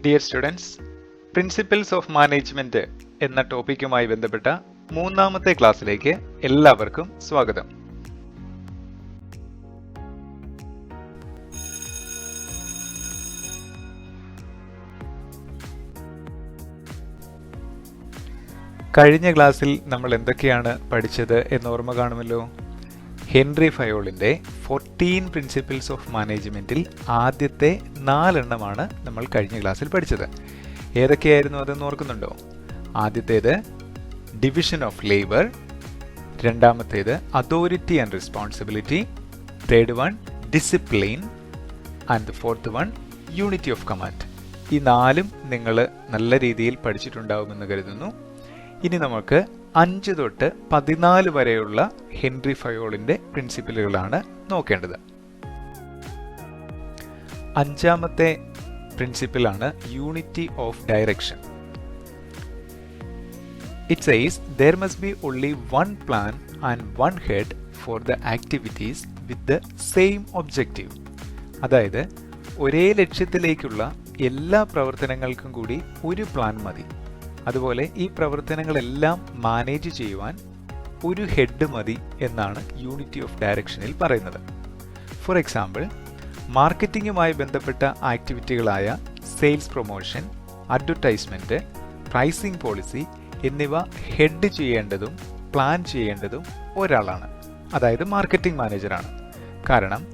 Dear students, principles of management എന്ന ടോപ്പിക്കുമായി ബന്ധപ്പെട്ട മൂന്നാമത്തെ ക്ലാസ്സിലേക്ക് എല്ലാവർക്കും സ്വാഗതം. കഴിഞ്ഞ ക്ലാസ്സിൽ നമ്മൾ എന്തൊക്കെയാണ് പഠിച്ചത് എന്ന് ഓർമ്മ കാണുമല്ലോ. ഹെൻറി ഫയോളിൻ്റെ 14 പ്രിൻസിപ്പിൾസ് ഓഫ് മാനേജ്മെന്റിൽ ആദ്യത്തെ 4 എണ്ണമാണ് നമ്മൾ കഴിഞ്ഞ ക്ലാസ്സിൽ പഠിച്ചത്. ഏതൊക്കെയായിരുന്നു അതെന്ന് ഓർക്കുന്നുണ്ടോ? ആദ്യത്തേത് ഡിവിഷൻ ഓഫ് ലേബർ, രണ്ടാമത്തേത് authority and responsibility, third one discipline and fourth one unity of command. ഈ 4ഉം നിങ്ങൾ നല്ല രീതിയിൽ പഠിച്ചിട്ടുണ്ടാവുമെന്ന് കരുതുന്നു. ഇനി നമുക്ക് 5 തൊട്ട് 14 വരെയുള്ള ഹെൻറി ഫയോളിന്റെ പ്രിൻസിപ്പിളുകളാണ് നോക്കേണ്ടത്. അഞ്ചാമത്തെ പ്രിൻസിപ്പിളാണ് unity of direction. It says there must be only one plan and one head for the activities with the same objective. അതായത് ഒരേ ലക്ഷ്യത്തിലേക്കുള്ള എല്ലാ പ്രവർത്തനങ്ങൾക്കും കൂടി ഒരു പ്ലാൻ മതി. അതുപോലെ ഈ പ്രവർത്തനങ്ങളെല്ലാം മാനേജ് ചെയ്യുവാൻ ഒരു ഹെഡ് മതി എന്നാണ് യൂണിറ്റി ഓഫ് ഡയറക്ഷനിൽ പറയുന്നത്. ഫോർ എക്സാമ്പിൾ, മാർക്കറ്റിംഗുമായി ബന്ധപ്പെട്ട ആക്ടിവിറ്റികളായ sales promotion, advertisement, pricing policy എന്നിവ ഹെഡ് ചെയ്യേണ്ടതും പ്ലാൻ ചെയ്യേണ്ടതും ഒരാളാണ്, അതായത് മാർക്കറ്റിംഗ് മാനേജറാണ്. കാരണം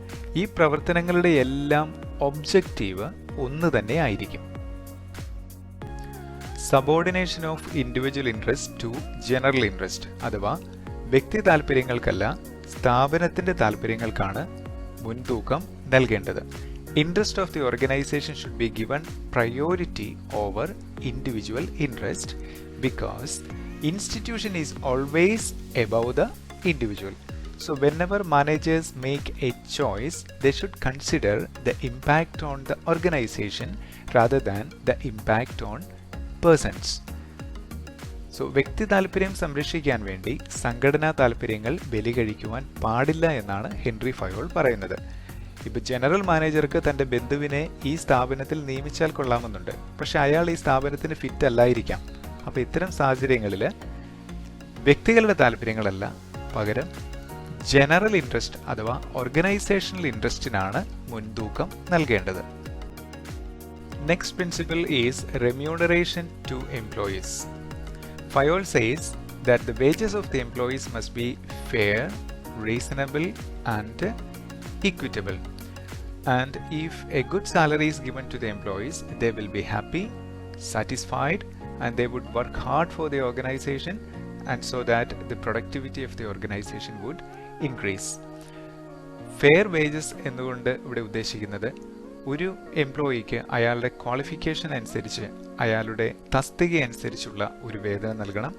ഈ പ്രവർത്തനങ്ങളുടെ എല്ലാം ഒബ്ജക്റ്റീവ് ഒന്ന് തന്നെ ആയിരിക്കും. Subordination of individual interest to general interest, അഥവാ വ്യക്തി താല്പര്യങ്ങൾക്കല്ല സ്ഥാപനത്തിന്റെ താല്പര്യങ്ങൾക്കാണ് മുൻതൂക്കം നൽകേണ്ടത്. Interest of the organization should be given priority over individual interest because institution is always above the individual. So whenever managers make a choice, they should consider the impact on the organization rather than the impact on persons. So വ്യക്തി താല്പര്യം സംരക്ഷിക്കാൻ വേണ്ടി സംഘടനാ താല്പര്യങ്ങൾ ബലികഴിക്കുവാൻ പാടില്ല എന്നാണ് Henri Fayol പറയുന്നത്. ഇപ്പൊ ജനറൽ മാനേജർക്ക് തന്റെ ബന്ധുവിനെ ഈ സ്ഥാപനത്തിൽ നിയമിച്ചാൽ കൊള്ളാമെന്നുണ്ട്, പക്ഷെ അയാൾ ഈ സ്ഥാപനത്തിന് ഫിറ്റ് അല്ലായിരിക്കാം. അപ്പൊ ഇത്തരം സാഹചര്യങ്ങളിൽ വ്യക്തികളുടെ താല്പര്യങ്ങളല്ല, പകരം ജനറൽ ഇൻട്രസ്റ്റ് അഥവാ ഓർഗനൈസേഷണൽ ഇൻട്രസ്റ്റിനാണ് മുൻതൂക്കം നൽകേണ്ടത്. Next principle is remuneration to employees. Fayol says that the wages of the employees must be fair, reasonable and equitable, and if a good salary is given to the employees, they will be happy, satisfied, and they would work hard for the organization, and so that the productivity of the organization would increase. Fair wages എന്നുകൊണ്ട് ഇവിടെ ഉദ്ദേശിക്കുന്നത് ഒരു എംപ്ലോയിക്ക് അയാളുടെ qualification അനുസരിച്ച് അയാളുടെ തസ്തിക അനുസരിച്ചുള്ള ഒരു വേതനം നൽകണം.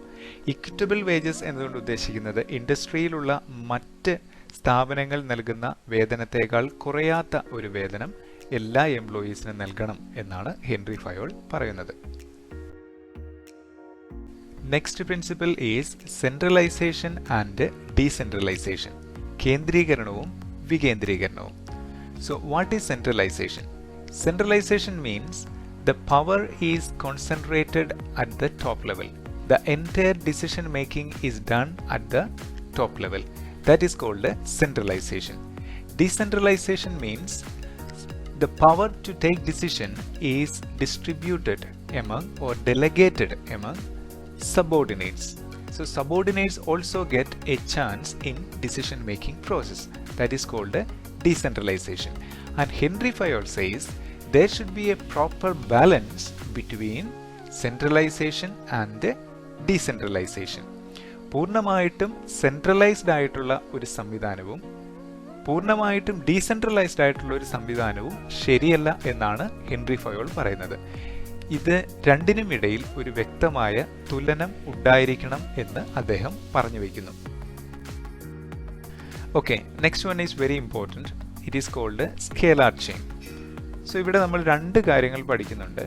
ഇക്വിറ്റബിൾ വേജസ് എന്നതുകൊണ്ട് ഉദ്ദേശിക്കുന്നത് ഇൻഡസ്ട്രിയിലുള്ള മറ്റ് സ്ഥാപനങ്ങൾ നൽകുന്ന വേതനത്തേക്കാൾ കുറയാത്ത ഒരു വേതനം എല്ലാ എംപ്ലോയീസിനും നൽകണം എന്നാണ് ഹെൻറി ഫയോൾ പറയുന്നത്. Next principle is centralisation and decentralisation. കേന്ദ്രീകരണവും വികേന്ദ്രീകരണവും. So what is centralisation? Centralisation means the power is concentrated at the top level. The entire decision making is done at the top level. That is called centralization. Decentralization means the power to take decision is distributed among or delegated among subordinates. So subordinates also get a chance in decision making process. That is called decentralization. And Henry Fayol says there should be a proper balance between centralization and decentralization. പൂർണ്ണമായിട്ടും centralised ആയിട്ടുള്ള ഒരു സംവിധാനവും പൂർണ്ണമായിട്ടും decentralised ആയിട്ടുള്ള ഒരു സംവിധാനവും ശരിയല്ല എന്നാണ് ഹെൻറി ഫയോൾ പറയുന്നത്. ഇത് രണ്ടിനുമിടയിൽ ഒരു വ്യക്തമായ തുലനം ഉണ്ടായിരിക്കണം എന്ന് അദ്ദേഹം പറഞ്ഞു വയ്ക്കുന്നു. Okay, next one is very important. It is called scalar chain. So ഇവിടെ നമ്മൾ 2 കാര്യങ്ങൾ പഠിക്കുന്നുണ്ട്.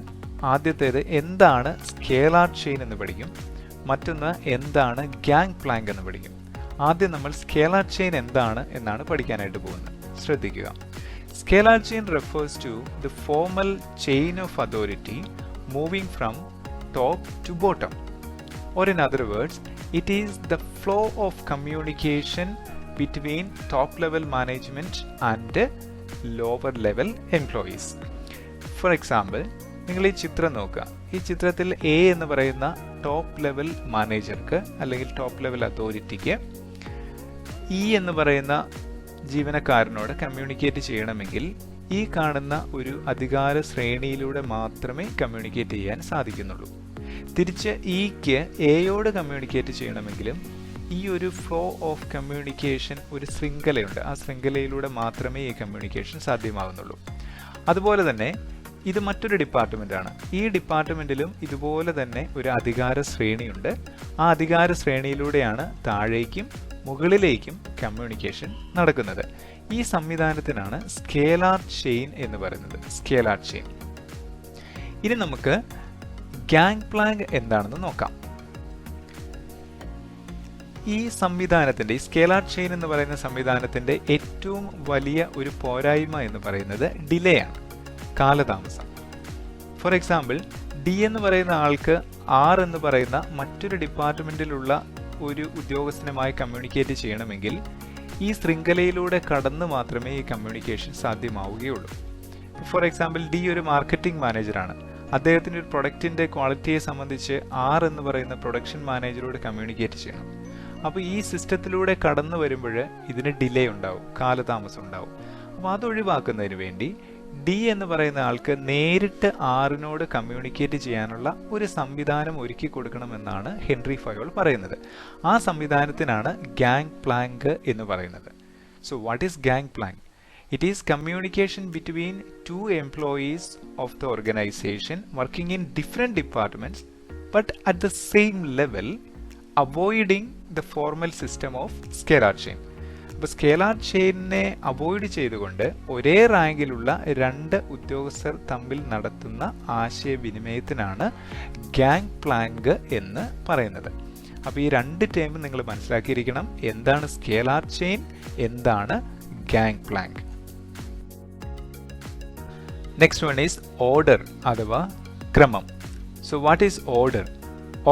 ആദ്യത്തേത് എന്താണ് സ്കേലാർ ചെയിൻ എന്ന് പഠിക്കും, മറ്റൊന്ന് എന്താണ് ഗാങ് പ്ലാങ്ക് എന്ന് പഠിക്കും. ആദ്യം നമ്മൾ സ്കേലാർ ചെയിൻ എന്താണ് എന്നാണ് പഠിക്കാനായിട്ട് പോകുന്നത്. ശ്രദ്ധിക്കുക, Scalar chain refers to the formal chain of authority moving from top to bottom. Or in other words, it is the flow of communication between top level management and lower level employees. For example, നിങ്ങൾ ഈ ചിത്രം നോക്കുക. ഈ ചിത്രത്തിൽ A എന്ന് പറയുന്ന top level മാനേജർക്ക് അല്ലെങ്കിൽ ടോപ്പ് ലെവൽ അതോറിറ്റിക്ക് ഇ എന്ന് പറയുന്ന ജീവനക്കാരനോട് കമ്മ്യൂണിക്കേറ്റ് ചെയ്യണമെങ്കിൽ ഈ കാണുന്ന ഒരു അധികാര ശ്രേണിയിലൂടെ മാത്രമേ കമ്മ്യൂണിക്കേറ്റ് ചെയ്യാൻ സാധിക്കുന്നുള്ളൂ. തിരിച്ച് ഇക്ക് എയോട് കമ്മ്യൂണിക്കേറ്റ് ചെയ്യണമെങ്കിലും ഈ ഒരു ഫ്ലോ ഓഫ് കമ്മ്യൂണിക്കേഷൻ ഒരു ശൃംഖലയുണ്ട്. ആ ശൃംഖലയിലൂടെ മാത്രമേ ഈ കമ്മ്യൂണിക്കേഷൻ സാധ്യമാകുന്നുള്ളൂ. അതുപോലെ തന്നെ ഇത് മറ്റൊരു ഡിപ്പാർട്ട്മെൻ്റാണ്. ഈ ഡിപ്പാർട്ട്മെൻറ്റിലും ഇതുപോലെ തന്നെ ഒരു അധികാര ശ്രേണിയുണ്ട്. ആ അധികാര ശ്രേണിയിലൂടെയാണ് താഴേക്കും മുകളിലേക്കും കമ്മ്യൂണിക്കേഷൻ നടക്കുന്നത്. ഈ സംവിധാനത്തിനാണ് സ്കേലാർ ചെയിൻ എന്ന് പറയുന്നത്. Scalar chain. ഇനി നമുക്ക് ഗാങ് പ്ലാങ്ക് എന്താണെന്ന് നോക്കാം. ഈ സംവിധാനത്തിൻ്റെ ഈ സ്കേലാർ ചെയിൻ എന്ന് പറയുന്ന സംവിധാനത്തിൻ്റെ ഏറ്റവും വലിയ ഒരു പോരായ്മ എന്ന് പറയുന്നത് ഡിലേ ആണ്, കാലതാമസം. ഫോർ എക്സാമ്പിൾ, ഡി എന്ന് പറയുന്ന ആൾക്ക് ആർ എന്ന് പറയുന്ന മറ്റൊരു ഡിപ്പാർട്ട്മെൻറ്റിലുള്ള ഒരു ഉദ്യോഗസ്ഥനുമായി കമ്മ്യൂണിക്കേറ്റ് ചെയ്യണമെങ്കിൽ ഈ ശൃംഖലയിലൂടെ കടന്ന് മാത്രമേ ഈ കമ്മ്യൂണിക്കേഷൻ സാധ്യമാവുകയുള്ളൂ. ഫോർ എക്സാമ്പിൾ, ഡി ഒരു മാർക്കറ്റിംഗ് മാനേജറാണ്. അദ്ദേഹത്തിന് ഒരു പ്രൊഡക്റ്റിൻ്റെ ക്വാളിറ്റിയെ സംബന്ധിച്ച് ആർ എന്ന് പറയുന്ന പ്രൊഡക്ഷൻ മാനേജറോട് കമ്മ്യൂണിക്കേറ്റ് ചെയ്യണം. അപ്പോൾ ഈ സിസ്റ്റത്തിലൂടെ കടന്നു വരുമ്പോൾ ഇതിന് ഡിലേ ഉണ്ടാവും, കാലതാമസം ഉണ്ടാവും. അപ്പോൾ അത് ഒഴിവാക്കുന്നതിന് വേണ്ടി ഡി എന്ന് പറയുന്ന ആൾക്ക് നേരിട്ട് ആറിനോട് കമ്മ്യൂണിക്കേറ്റ് ചെയ്യാനുള്ള ഒരു സംവിധാനം ഒരുക്കി കൊടുക്കണമെന്നാണ് ഹെൻറി ഫയോൾ പറയുന്നത്. ആ സംവിധാനത്തിനാണ് ഗാങ് പ്ലാങ്ക് എന്ന് പറയുന്നത്. So what is gang plank? It is communication between two employees of the organization working in different departments but at the same level, avoiding the formal system of scalar chain. അപ്പോൾ scalar ചെയിനെ avoid ചെയ്തുകൊണ്ട് ഒരേ റാങ്കിലുള്ള രണ്ട് ഉദ്യോഗസ്ഥർ തമ്മിൽ നടത്തുന്ന ആശയവിനിമയത്തിനാണ് gang plank എന്ന് പറയുന്നത്. അപ്പോൾ ഈ രണ്ട് ടേം നിങ്ങൾ മനസ്സിലാക്കിയിരിക്കണം. എന്താണ് സ്കേലാർ ചെയിൻ, എന്താണ് gang plank. Next one is order അഥവാ ക്രമം. So what is order?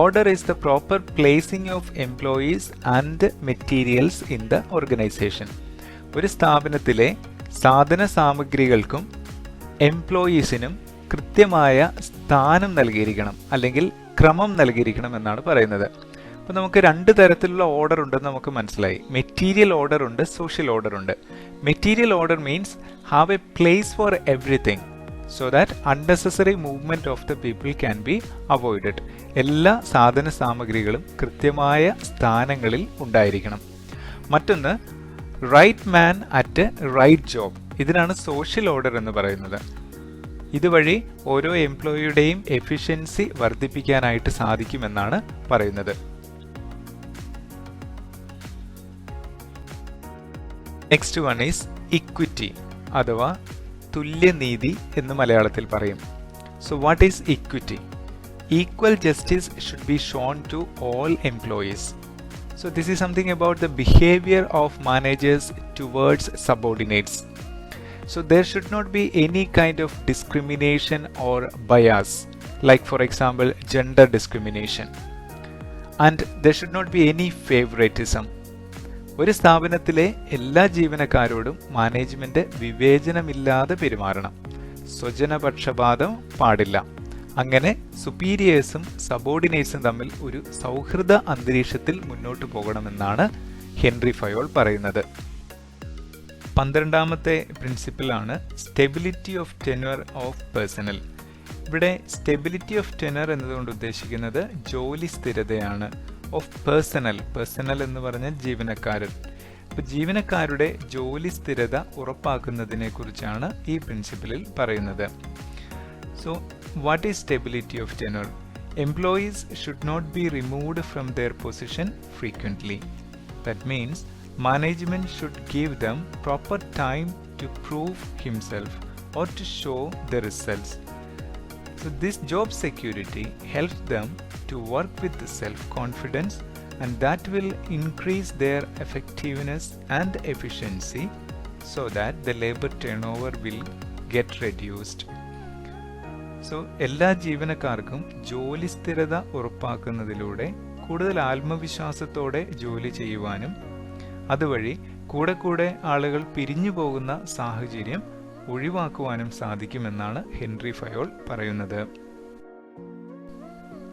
Order is the proper placing of employees and materials in the organization. ഒരു സ്ഥാപനത്തിലെ സാധന സാമഗ്രികൾക്കും എംപ്ലോയീസിനും കൃത്യമായ സ്ഥാനം നൽകിയിരിക്കണം അല്ലെങ്കിൽ ക്രമം നൽകിയിരിക്കണം എന്നാണ് പറയുന്നത്. അപ്പോൾ നമുക്ക് രണ്ട് തരത്തിലുള്ള ഓർഡർ ഉണ്ടെന്ന് നമുക്ക് മനസ്സിലായി. മെറ്റീരിയൽ ഓർഡർ ഉണ്ട്, സോഷ്യൽ ഓർഡർ ഉണ്ട്. Material order means have A place for everything so that unnecessary movement of the people can be avoided. എല്ലാ സാധന സാമഗ്രികളും കൃത്യമായ സ്ഥാനങ്ങളിൽ ഉണ്ടായിരിക്കണം. മറ്റൊന്ന് right man at right job. ഇതിനാണ് സോഷ്യൽ ഓർഡർ എന്ന് പറയുന്നത്. ഇതുവഴി ഓരോ എംപ്ലോയിയുടെയും എഫിഷ്യൻസി വർദ്ധിപ്പിക്കാനായിട്ട് സാധിക്കുമെന്നാണ് പറയുന്നത്. നെക്സ്റ്റ് വൺ ഈസ് ഇക്വിറ്റി അഥവാ തുല്യനീതി എന്ന് മലയാളത്തിൽ പറയും. So what is equity? Equal justice should be shown to all employees. So this is something about the behavior of managers towards subordinates. So there should not be any kind of discrimination or bias, like for example gender discrimination, and there should not be any favoritism. ഒരു സ്ഥാപനത്തിലെ എല്ലാ ജീവനക്കാരോടും management വിവേചനമില്ലാതെ പെരുമാറണം. സ്വജനപക്ഷപാതം പാടില്ല. അങ്ങനെ സുപ്പീരിയേഴ്സും സബോർഡിനേറ്റ്സും തമ്മിൽ ഒരു സൗഹൃദ അന്തരീക്ഷത്തിൽ മുന്നോട്ട് പോകണമെന്നാണ് ഹെൻറി ഫയോൾ പറയുന്നത്. 12ാമത്തെ പ്രിൻസിപ്പിളാണ് സ്റ്റെബിലിറ്റി ഓഫ് ടെന്വർ ഓഫ് പേഴ്സണൽ. ഇവിടെ സ്റ്റെബിലിറ്റി ഓഫ് ടെന്വർ എന്നതുകൊണ്ട് ഉദ്ദേശിക്കുന്നത് ജോലി സ്ഥിരതയാണ്. ഓഫ് പേഴ്സണൽ, പേഴ്സണൽ എന്ന് പറഞ്ഞാൽ ജീവനക്കാരൻ. അപ്പോൾ ജീവനക്കാരുടെ ജോലി സ്ഥിരത ഉറപ്പാക്കുന്നതിനെ കുറിച്ചാണ് ഈ പ്രിൻസിപ്പിളിൽ പറയുന്നത്. So what is stability of tenure? Employees should not be removed from their position frequently. That means management should give them proper time to prove himself or to show the results. So this job security helps them to work with self-confidence, and that will increase their effectiveness and efficiency, so that the labor turnover will get reduced. So എല്ലാ ജീവനക്കാർക്കും ജോലി സ്ഥിരത ഉറപ്പാക്കുന്നതിലൂടെ കൂടുതൽ ആത്മവിശ്വാസത്തോടെ ജോലി ചെയ്യുവാനും അതുവഴി കൂടെ ആളുകൾ പിരിഞ്ഞു പോകുന്ന സാഹചര്യം ഒഴിവാക്കുവാനും സാധിക്കുമെന്നാണ് ഹെൻറി ഫയോൾ പറയുന്നത്.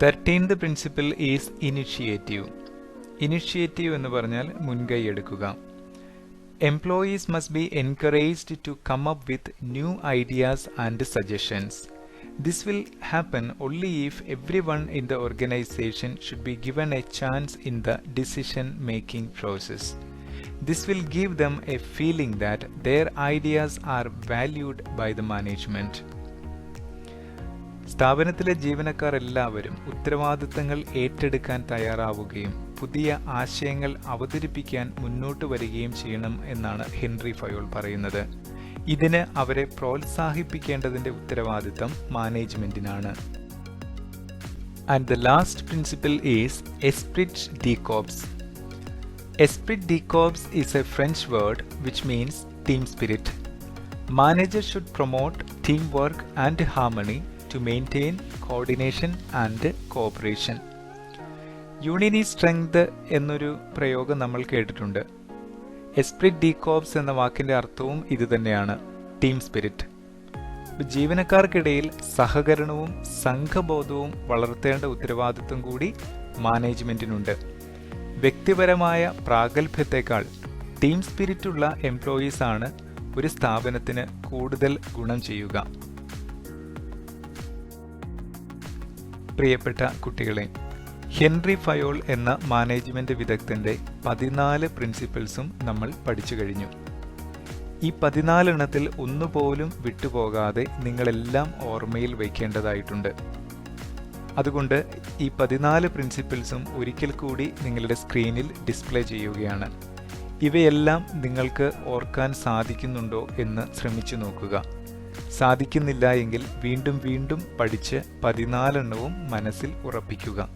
13th principle is initiative. Initiative എന്ന് പറഞ്ഞാൽ മുൻകൈ എടുക്കുക. Employees must be encouraged to come up with new ideas and suggestions. This will happen only if everyone in the organization should be given a chance in the decision-making process. This will give them a feeling that their ideas are valued by the management. സ്ഥാപനത്തിലെ ജീവനക്കാർ എല്ലാവരും ഉത്തരവാദിത്തങ്ങൾ ഏറ്റെടുക്കാൻ തയ്യാറാവുകയും പുതിയ ആശയങ്ങൾ അവതരിപ്പിക്കാൻ മുന്നോട്ട് വരികയും ചെയ്യണം എന്നാണ് ഹെൻറി ഫയോൾ പറയുന്നത്. ഇതിന് അവരെ പ്രോത്സാഹിപ്പിക്കേണ്ടതിന്റെ ഉത്തരവാദിത്തം മാനേജ്മെന്റിനാണ്. And the last principle is esprit de corps. Esprit de corps is a French word which means team spirit. Managers should promote teamwork and harmony to maintain coordination and cooperation. Union is strength എന്നൊരു പ്രയോഗം നമ്മൾ കേട്ടിട്ടുണ്ട്. Esprit de corps എന്ന വാക്കിന്റെ അർത്ഥവും ഇത് തന്നെയാണ്, team spirit. ജീവനക്കാർക്കിടയിൽ സഹകരണവും സംഘബോധവും വളർത്തേണ്ട ഉത്തരവാദിത്വം കൂടി മാനേജ്മെന്റിനുണ്ട്. വ്യക്തിപരമായ പ്രാഗൽഭ്യത്തെക്കാൾ ടീം സ്പിരിറ്റുള്ള എംപ്ലോയീസ് ആണ് ഒരു സ്ഥാപനത്തിന് കൂടുതൽ ഗുണം ചെയ്യുക. പ്രിയപ്പെട്ട കുട്ടികളെ, ഹെൻറി ഫയോൾ എന്ന മാനേജ്മെന്റ് വിദഗ്ധന്റെ 14 പ്രിൻസിപ്പിൾസും നമ്മൾ പഠിച്ചു കഴിഞ്ഞു. ഈ 14 എണ്ണത്തിൽ ഒന്നുപോലും വിട്ടുപോകാതെ നിങ്ങളെല്ലാം ഓർമ്മയിൽ വയ്ക്കേണ്ടതായിട്ടുണ്ട്. അതുകൊണ്ട് ഈ 14 പ്രിൻസിപ്പിൾസും ഒരിക്കൽ കൂടി നിങ്ങളുടെ സ്ക്രീനിൽ ഡിസ്പ്ലേ ചെയ്യുകയാണ്. ഇവയെല്ലാം നിങ്ങൾക്ക് ഓർക്കാൻ സാധിക്കുന്നുണ്ടോ എന്ന് ശ്രമിച്ചു നോക്കുക. സാധിക്കുന്നില്ല എങ്കിൽ വീണ്ടും പഠിച്ച് 14 എണ്ണവും മനസ്സിൽ ഉറപ്പിക്കുക.